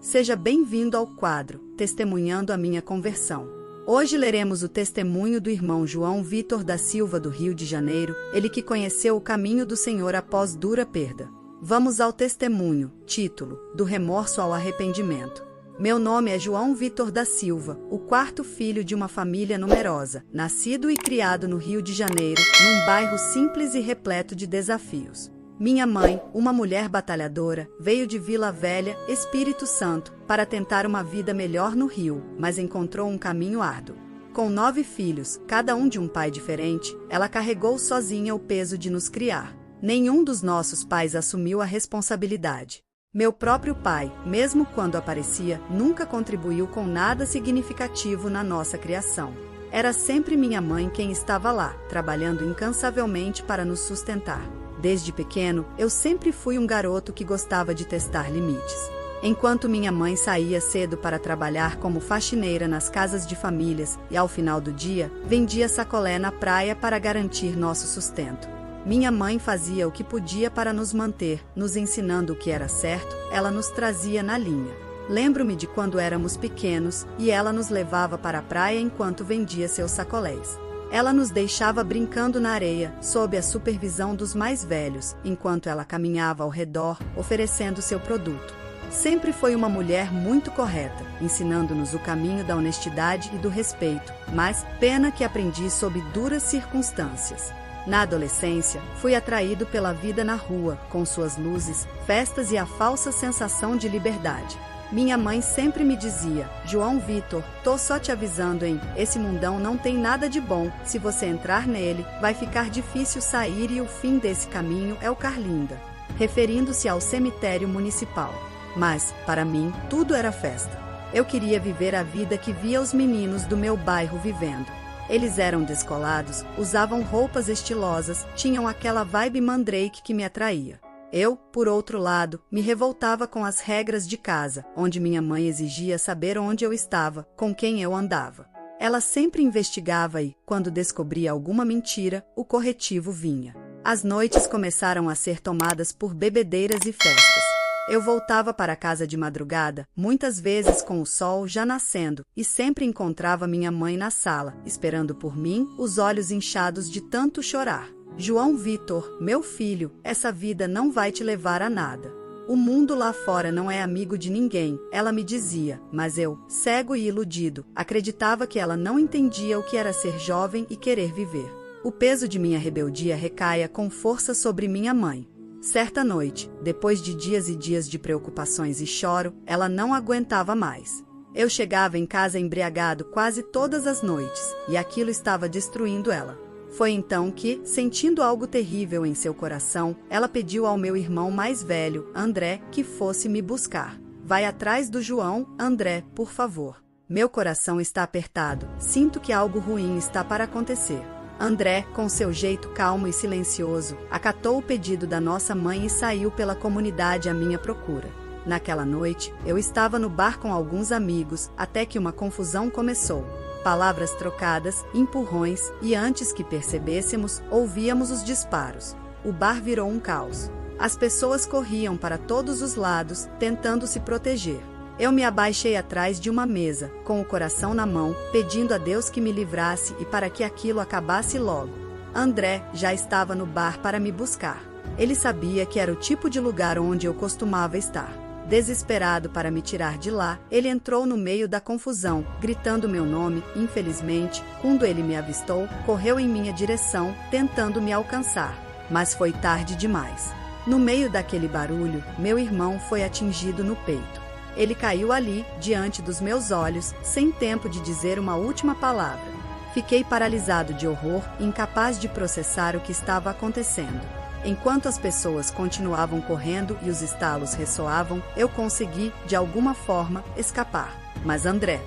Seja bem-vindo ao quadro Testemunhando a Minha Conversão. Hoje leremos o testemunho do irmão João Vitor da Silva do Rio de Janeiro, ele que conheceu o caminho do Senhor após dura perda. Vamos ao testemunho, título, do remorso ao arrependimento. Meu nome é João Vitor da Silva, o quarto filho de uma família numerosa, nascido e criado no Rio de Janeiro, num bairro simples e repleto de desafios. Minha mãe, uma mulher batalhadora, veio de Vila Velha, Espírito Santo, para tentar uma vida melhor no Rio, mas encontrou um caminho árduo. Com 9 filhos, cada um de um pai diferente, ela carregou sozinha o peso de nos criar. Nenhum dos nossos pais assumiu a responsabilidade. Meu próprio pai, mesmo quando aparecia, nunca contribuiu com nada significativo na nossa criação. Era sempre minha mãe quem estava lá, trabalhando incansavelmente para nos sustentar. Desde pequeno, eu sempre fui um garoto que gostava de testar limites. Enquanto minha mãe saía cedo para trabalhar como faxineira nas casas de famílias e, ao final do dia, vendia sacolé na praia para garantir nosso sustento. Minha mãe fazia o que podia para nos manter, nos ensinando o que era certo, ela nos trazia na linha. Lembro-me de quando éramos pequenos e ela nos levava para a praia enquanto vendia seus sacolés. Ela nos deixava brincando na areia, sob a supervisão dos mais velhos, enquanto ela caminhava ao redor, oferecendo seu produto. Sempre foi uma mulher muito correta, ensinando-nos o caminho da honestidade e do respeito, mas pena que aprendi sob duras circunstâncias. Na adolescência, fui atraído pela vida na rua, com suas luzes, festas e a falsa sensação de liberdade. Minha mãe sempre me dizia, João Vitor, tô só te avisando, hein? Esse mundão não tem nada de bom, se você entrar nele, vai ficar difícil sair e o fim desse caminho é o Carlinda, referindo-se ao cemitério municipal. Mas, para mim, tudo era festa. Eu queria viver a vida que via os meninos do meu bairro vivendo. Eles eram descolados, usavam roupas estilosas, tinham aquela vibe mandrake que me atraía. Eu, por outro lado, me revoltava com as regras de casa, onde minha mãe exigia saber onde eu estava, com quem eu andava. Ela sempre investigava e, quando descobria alguma mentira, o corretivo vinha. As noites começaram a ser tomadas por bebedeiras e festas. Eu voltava para casa de madrugada, muitas vezes com o sol já nascendo, e sempre encontrava minha mãe na sala, esperando por mim, os olhos inchados de tanto chorar. João Vitor, meu filho, essa vida não vai te levar a nada. O mundo lá fora não é amigo de ninguém, ela me dizia, mas eu, cego e iludido, acreditava que ela não entendia o que era ser jovem e querer viver. O peso de minha rebeldia recaia com força sobre minha mãe. Certa noite, depois de dias e dias de preocupações e choro, ela não aguentava mais. Eu chegava em casa embriagado quase todas as noites, e aquilo estava destruindo ela. Foi então que, sentindo algo terrível em seu coração, ela pediu ao meu irmão mais velho, André, que fosse me buscar. Vai atrás do João, André, por favor. Meu coração está apertado, sinto que algo ruim está para acontecer. André, com seu jeito calmo e silencioso, acatou o pedido da nossa mãe e saiu pela comunidade à minha procura. Naquela noite, eu estava no bar com alguns amigos, até que uma confusão começou. Palavras trocadas, empurrões, e antes que percebêssemos, ouvíamos os disparos. O bar virou um caos. As pessoas corriam para todos os lados, tentando se proteger. Eu me abaixei atrás de uma mesa, com o coração na mão, pedindo a Deus que me livrasse e para que aquilo acabasse logo. André já estava no bar para me buscar. Ele sabia que era o tipo de lugar onde eu costumava estar. Desesperado para me tirar de lá, ele entrou no meio da confusão, gritando meu nome. Infelizmente, quando ele me avistou, correu em minha direção, tentando me alcançar. Mas foi tarde demais. No meio daquele barulho, meu irmão foi atingido no peito. Ele caiu ali, diante dos meus olhos, sem tempo de dizer uma última palavra. Fiquei paralisado de horror, incapaz de processar o que estava acontecendo. Enquanto as pessoas continuavam correndo e os estalos ressoavam, eu consegui, de alguma forma, escapar. Mas André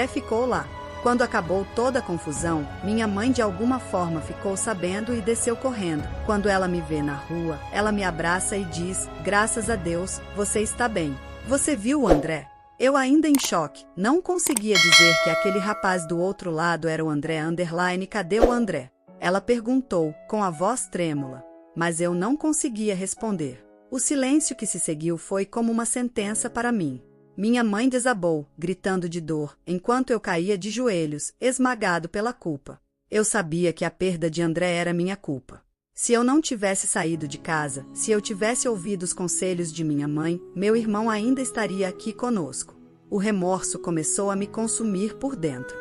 ficou lá. Quando acabou toda a confusão, minha mãe de alguma forma ficou sabendo e desceu correndo. Quando ela me vê na rua, ela me abraça e diz, graças a Deus, você está bem. Você viu o André? Eu ainda em choque, não conseguia dizer que aquele rapaz do outro lado era o André _ cadê o André? Ela perguntou, com a voz trêmula. Mas eu não conseguia responder. O silêncio que se seguiu foi como uma sentença para mim. Minha mãe desabou, gritando de dor, enquanto eu caía de joelhos, esmagado pela culpa. Eu sabia que a perda de André era minha culpa. Se eu não tivesse saído de casa, se eu tivesse ouvido os conselhos de minha mãe, meu irmão ainda estaria aqui conosco. O remorso começou a me consumir por dentro.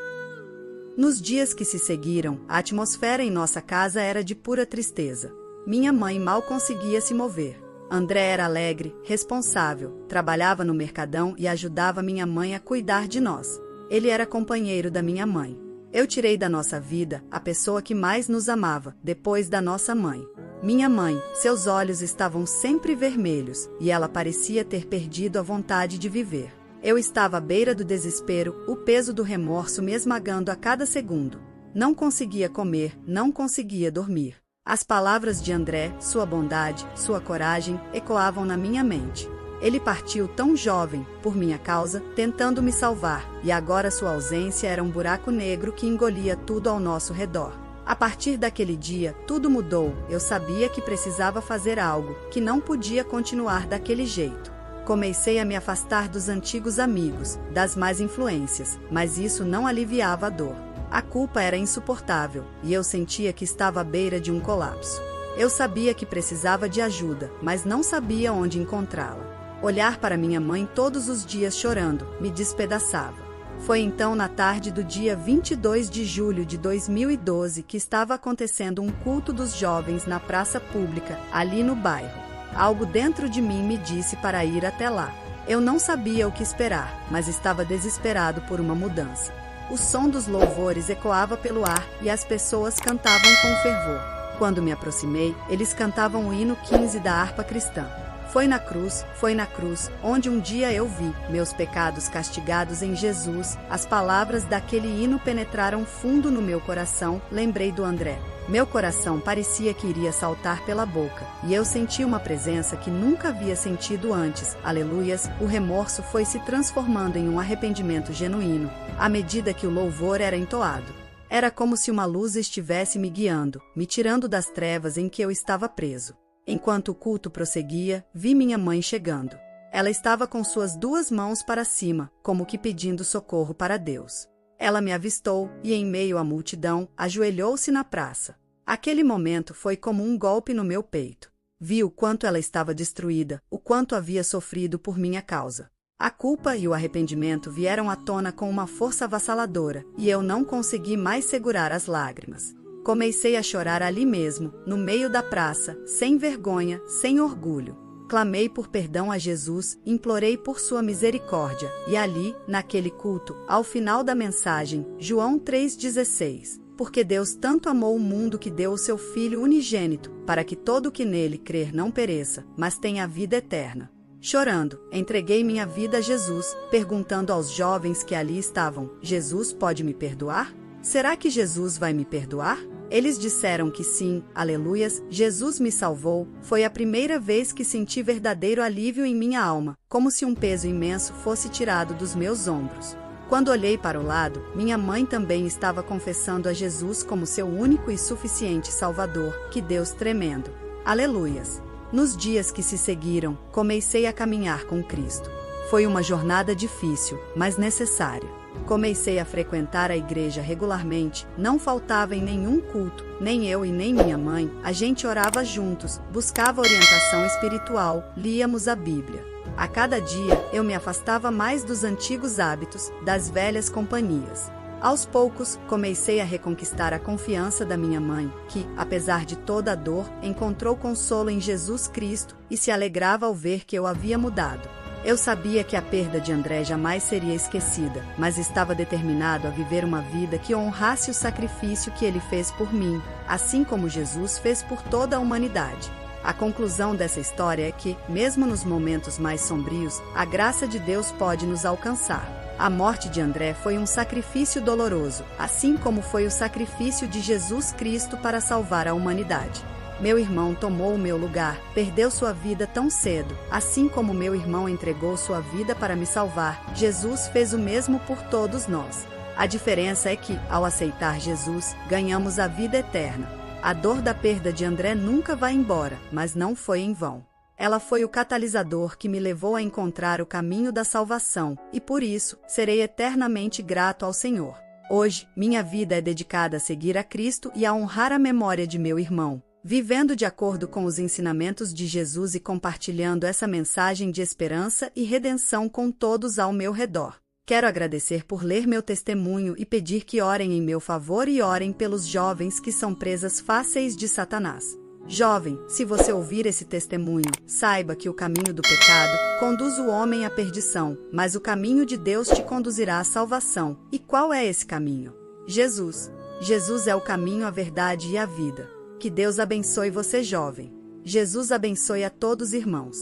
Nos dias que se seguiram, a atmosfera em nossa casa era de pura tristeza. Minha mãe mal conseguia se mover. André era alegre, responsável, trabalhava no mercadão e ajudava minha mãe a cuidar de nós. Ele era companheiro da minha mãe. Eu tirei da nossa vida a pessoa que mais nos amava, depois da nossa mãe. Minha mãe, seus olhos estavam sempre vermelhos, e ela parecia ter perdido a vontade de viver. Eu estava à beira do desespero, o peso do remorso me esmagando a cada segundo. Não conseguia comer, não conseguia dormir. As palavras de André, sua bondade, sua coragem, ecoavam na minha mente. Ele partiu tão jovem, por minha causa, tentando me salvar, e agora sua ausência era um buraco negro que engolia tudo ao nosso redor. A partir daquele dia, tudo mudou. Eu sabia que precisava fazer algo, que não podia continuar daquele jeito. Comecei a me afastar dos antigos amigos, das más influências, mas isso não aliviava a dor. A culpa era insuportável, e eu sentia que estava à beira de um colapso. Eu sabia que precisava de ajuda, mas não sabia onde encontrá-la. Olhar para minha mãe todos os dias chorando me despedaçava. Foi então na tarde do dia 22 de julho de 2012 que estava acontecendo um culto dos jovens na praça pública, ali no bairro. Algo dentro de mim me disse para ir até lá. Eu não sabia o que esperar, mas estava desesperado por uma mudança. O som dos louvores ecoava pelo ar e as pessoas cantavam com fervor. Quando me aproximei, eles cantavam o hino 15 da harpa cristã. Foi na cruz, onde um dia eu vi meus pecados castigados em Jesus. As palavras daquele hino penetraram fundo no meu coração. Lembrei do André. Meu coração parecia que iria saltar pela boca, e eu senti uma presença que nunca havia sentido antes. Aleluias! O remorso foi se transformando em um arrependimento genuíno, à medida que o louvor era entoado. Era como se uma luz estivesse me guiando, me tirando das trevas em que eu estava preso. Enquanto o culto prosseguia, vi minha mãe chegando. Ela estava com suas duas mãos para cima, como que pedindo socorro para Deus. Ela me avistou e, em meio à multidão, ajoelhou-se na praça. Aquele momento foi como um golpe no meu peito. Vi o quanto ela estava destruída, o quanto havia sofrido por minha causa. A culpa e o arrependimento vieram à tona com uma força avassaladora, e eu não consegui mais segurar as lágrimas. Comecei a chorar ali mesmo, no meio da praça, sem vergonha, sem orgulho. Clamei por perdão a Jesus, implorei por sua misericórdia, e ali, naquele culto, ao final da mensagem, João 3,16, porque Deus tanto amou o mundo que deu o seu Filho unigênito, para que todo o que nele crer não pereça, mas tenha a vida eterna. Chorando, entreguei minha vida a Jesus, perguntando aos jovens que ali estavam: Jesus pode me perdoar? Será que Jesus vai me perdoar? Eles disseram que sim, aleluias, Jesus me salvou. Foi a primeira vez que senti verdadeiro alívio em minha alma, como se um peso imenso fosse tirado dos meus ombros. Quando olhei para o lado, minha mãe também estava confessando a Jesus como seu único e suficiente Salvador. Que Deus tremendo! Aleluias! Nos dias que se seguiram, comecei a caminhar com Cristo. Foi uma jornada difícil, mas necessária. Comecei a frequentar a igreja regularmente, não faltava em nenhum culto, nem eu e nem minha mãe. A gente orava juntos, buscava orientação espiritual, líamos a Bíblia. A cada dia, eu me afastava mais dos antigos hábitos, das velhas companhias. Aos poucos, comecei a reconquistar a confiança da minha mãe, que, apesar de toda a dor, encontrou consolo em Jesus Cristo e se alegrava ao ver que eu havia mudado. Eu sabia que a perda de André jamais seria esquecida, mas estava determinado a viver uma vida que honrasse o sacrifício que ele fez por mim, assim como Jesus fez por toda a humanidade. A conclusão dessa história é que, mesmo nos momentos mais sombrios, a graça de Deus pode nos alcançar. A morte de André foi um sacrifício doloroso, assim como foi o sacrifício de Jesus Cristo para salvar a humanidade. Meu irmão tomou o meu lugar, perdeu sua vida tão cedo. Assim como meu irmão entregou sua vida para me salvar, Jesus fez o mesmo por todos nós. A diferença é que, ao aceitar Jesus, ganhamos a vida eterna. A dor da perda de André nunca vai embora, mas não foi em vão. Ela foi o catalisador que me levou a encontrar o caminho da salvação, e por isso, serei eternamente grato ao Senhor. Hoje, minha vida é dedicada a seguir a Cristo e a honrar a memória de meu irmão, vivendo de acordo com os ensinamentos de Jesus e compartilhando essa mensagem de esperança e redenção com todos ao meu redor. Quero agradecer por ler meu testemunho e pedir que orem em meu favor e orem pelos jovens que são presas fáceis de Satanás. Jovem, se você ouvir esse testemunho, saiba que o caminho do pecado conduz o homem à perdição, mas o caminho de Deus te conduzirá à salvação. E qual é esse caminho? Jesus. Jesus é o caminho, a verdade e a vida. Que Deus abençoe você, jovem. Jesus abençoe a todos, irmãos.